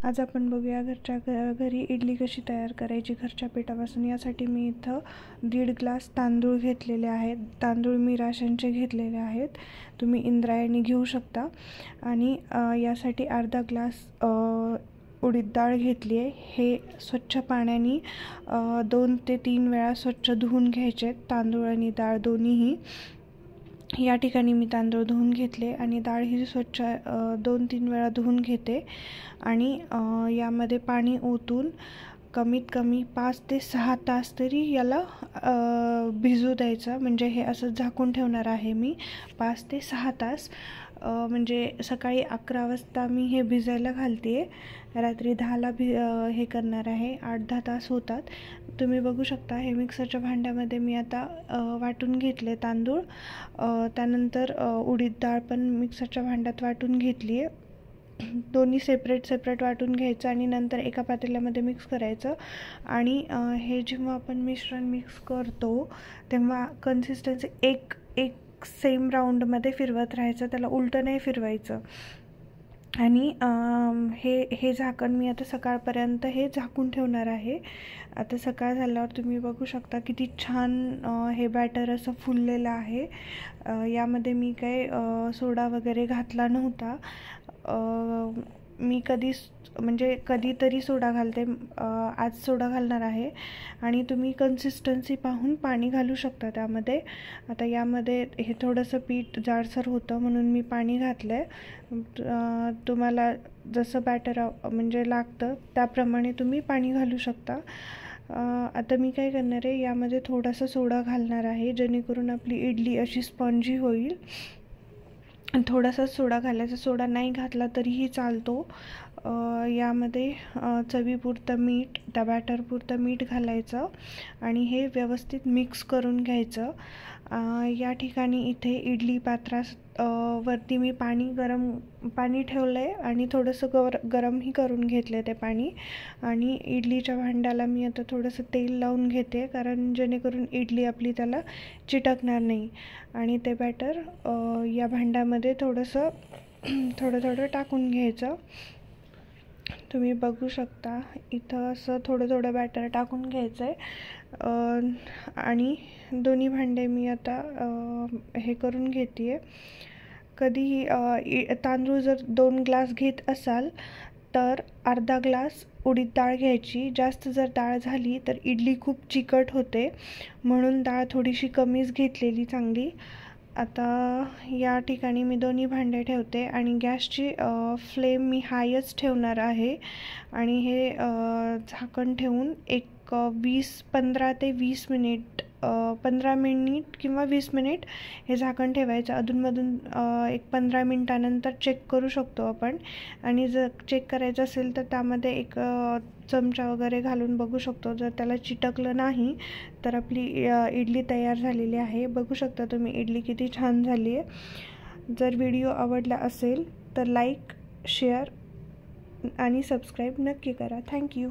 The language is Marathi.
आज आपण बघूया घरी इडली कशी तयार करायची घरच्या पिठापासून। यासाठी मी इथं 1.5 ग्लास तांदूळ घेतलेले आहेत। तांदूळ मी राशनचे घेतलेले आहेत, तुम्ही इंद्रायणी घेऊ शकता। आणि यासाठी अर्धा ग्लास उडीद डाळ घेतली आहे। हे स्वच्छ पाण्याने 2 ते 3 वेळा स्वच्छ धुवून घ्यायचे, तांदूळ आणि डाळ दोन्हीही। या ठिकाणी मी तांदूळ धुवून घेतले आणि डाळ ही स्वच्छ 2-3 वेळा धुवून घेते आणि यामध्ये पाणी ओतून कमीत कमी 5 ते 6 तास तरी याला भिजू द्यायचं। म्हणजे हे असं झाकून ठेवणार आहे मी 5 ते 6 तास। म्हणजे सकाळी 11 वाजता मी हे भिजायला घालते, रात्री 10ला हे करणार आहे। 8-10 तास होतात। तुम्ही बघू शकता हे मिक्सरच्या भांड्यामध्ये मी आता वाटून घेतले तांदूळ। त्यानंतर उडीद डाळ पण मिक्सरच्या भांड्यात वाटून घेतली आहे। दोन्ही सेपरेट वाटून घ्यायचं आणि नंतर एका पातेल्यामध्ये मिक्स करायचं। आणि हे जेव्हा आपण मिश्रण मिक्स करतो तेव्हा कन्सिस्टन्सी एक सेम राऊंडमध्ये फिरवत राहायचं, त्याला उलटं नाही फिरवायचं। आणि हे झाकण मी आता सकाळपर्यंत हे झाकून ठेवणार आहे। आता सकाळ झाल्यावर तुम्ही बघू शकता किती छान हे बॅटर असं फुललेलं आहे। यामध्ये मी काही सोडा वगैरे घातला नव्हता। मी कधीतरी सोडा घालते, आज सोडा घालणार आहे। आणि तुम्ही कन्सिस्टन्सी पाहून पाणी घालू शकता त्यामध्ये। आता यामध्ये हे थोडंसं पीठ जाडसर होतं म्हणून मी पाणी घातलं आहे। तुम्हाला जसं बॅटर म्हणजे लागतं त्याप्रमाणे तुम्ही पाणी घालू शकता। आता मी काय करणार आहे, यामध्ये थोडासा सोडा घालणार आहे जेणेकरून आपली इडली अशी स्पंजी होईल। थोडासा सोडा घालायचा, सोडा नाही घातला तरीही चालतो। यामध्ये चवीपुरतं मीठ, त्या बॅटरपुरतं मीठ घालायचं आणि हे व्यवस्थित मिक्स करून घ्यायचं। या ठिकाणी इथे इडली पात्रास वरती मी गरम पाणी ठेवलं आहे आणि थोडंसं गरमही करून घेतलं ते पाणी। आणि इडलीच्या भांड्याला मी आता थोडंसं तेल लावून घेते, कारण जेणेकरून इडली आपली त्याला चिटकणार नाही। आणि ते बॅटर या भांड्यामध्ये थोडं टाकून घ्यायचं। तुम्ही बघू शकता इथं असं थोडं बॅटर टाकून घ्यायचं आहे। आणि दोन्ही भांडे मी आता हे करून घेते। कधीही तांदूळ जर 2 ग्लास घेत असाल तर अर्धा ग्लास उडीद डाळ घ्यायची। जास्त जर डाळ झाली तर इडली खूप चिकट होते, म्हणून डाळ थोडीशी कमीच घेतलेली चांगली। आता या ठिकाणी मी दोन्ही भांडे ठेवते आणि गॅसची फ्लेम मी हायच ठेवणार आहे। आणि हे झाकण ठेवून 15 ते 20 मिनिट 15 मिनिट किंवा 20 मिनिट हे झाकण ठेवायचं। अधूनमधून 15 मिनिटानंतर चेक करू शकतो आपण। आणि जर चेक करायचं असेल तर त्यामध्ये एक चमचा वगैरे घालून बघू शकतो। जर त्याला चिटकलं नाही तर आपली इडली तयार झालेली आहे। बघू शकता तुम्ही इडली किती छान झाली आहे। जर व्हिडिओ आवडला असेल तर लाईक, शेअर आणि सबस्क्राईब नक्की करा। थँक्यू।